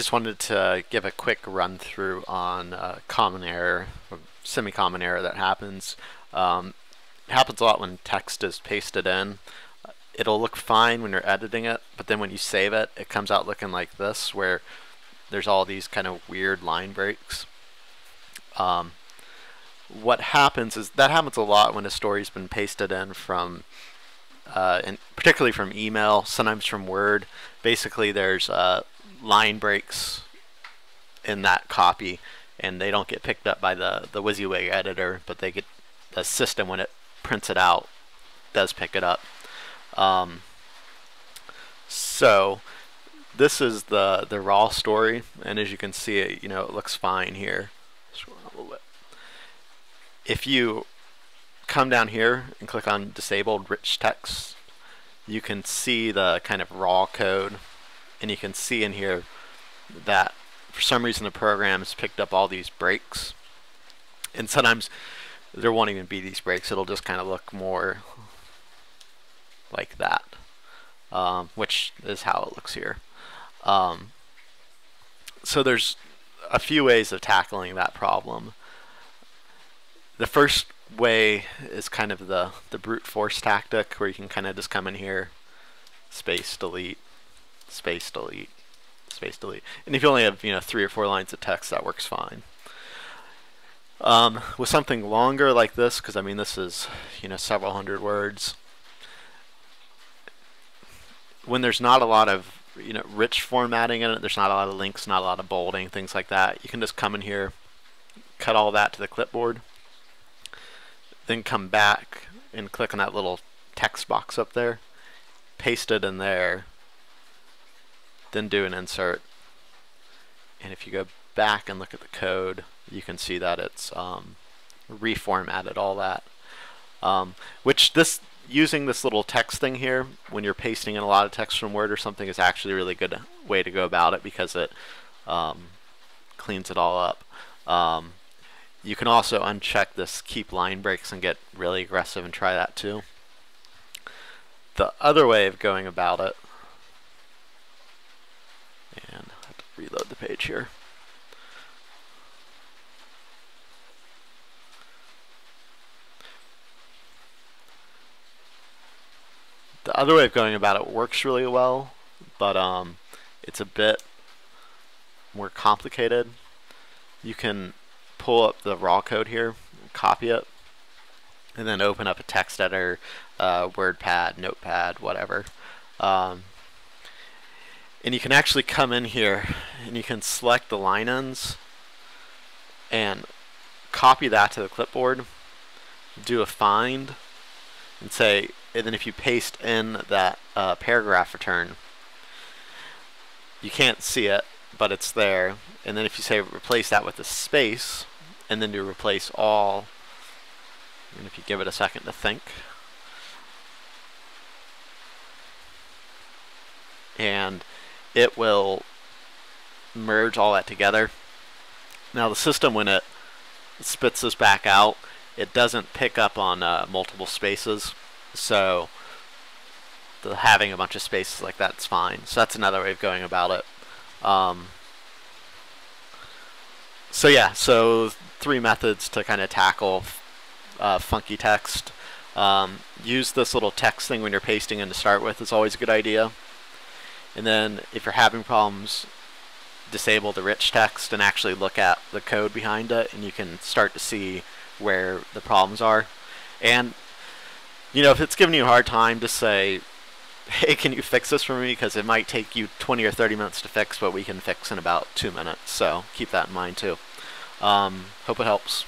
just wanted to give a quick run through on common error, or semi-common error that happens. It happens a lot when text is pasted in. It'll look fine when you're editing it, but then when you save it, it comes out looking like this, where there's all these kind of weird line breaks. What happens is that happens a lot when a story's been pasted in from, and particularly from email, sometimes from Word. Basically, there's line breaks in that copy, and they don't get picked up by the WYSIWYG editor, but they get the system when it prints it out does pick it up. So this is the raw story, and as you can see, it looks fine here. Scroll down a little bit. If you come down here and click on disabled rich text, you can see the kind of raw code, and you can see in here that for some reason the program has picked up all these breaks, and sometimes there won't even be these breaks. It'll just kind of look more like that, which is how it looks here. So there's a few ways of tackling that problem. The first way is kind of the brute force tactic, where you can kind of just come in here, space delete, space delete, space delete, and if you only have 3 or 4 lines of text, that works fine. With something longer like this, because I mean this is several hundred words, when there's not a lot of rich formatting in it, there's not a lot of links, not a lot of bolding, things like that, you can just come in here, cut all that to the clipboard, then come back and click on that little text box up there, paste it in there, then do an insert, and if you go back and look at the code, you can see that it's reformatted all that, which using this little text thing here when you're pasting in a lot of text from Word or something is actually a really good way to go about it, because it cleans it all up. You can also uncheck this keep line breaks and get really aggressive and try that too. The other way of going about it, and I have to reload the page here. The other way of going about it works really well, but it's a bit more complicated. You can pull up the raw code here, copy it, and then open up a text editor, WordPad, Notepad, whatever. And you can actually come in here and you can select the line ends and copy that to the clipboard, do a find, and say, and then if you paste in that paragraph return, you can't see it, but it's there. And then if you say replace that with a space, and then do replace all, and if you give it a second to think, and it will merge all that together. Now the system, when it spits this back out, it doesn't pick up on multiple spaces, so having a bunch of spaces like that's fine. So that's another way of going about it. So yeah, so 3 methods to kind of tackle funky text. Use this little text thing when you're pasting in to start with, is always a good idea. And then if you're having problems, disable the rich text and actually look at the code behind it, and you can start to see where the problems are. And if it's giving you a hard time, just say, hey, can you fix this for me? Because it might take you 20 or 30 minutes to fix, but we can fix in about 2 minutes. So keep that in mind too. Hope it helps.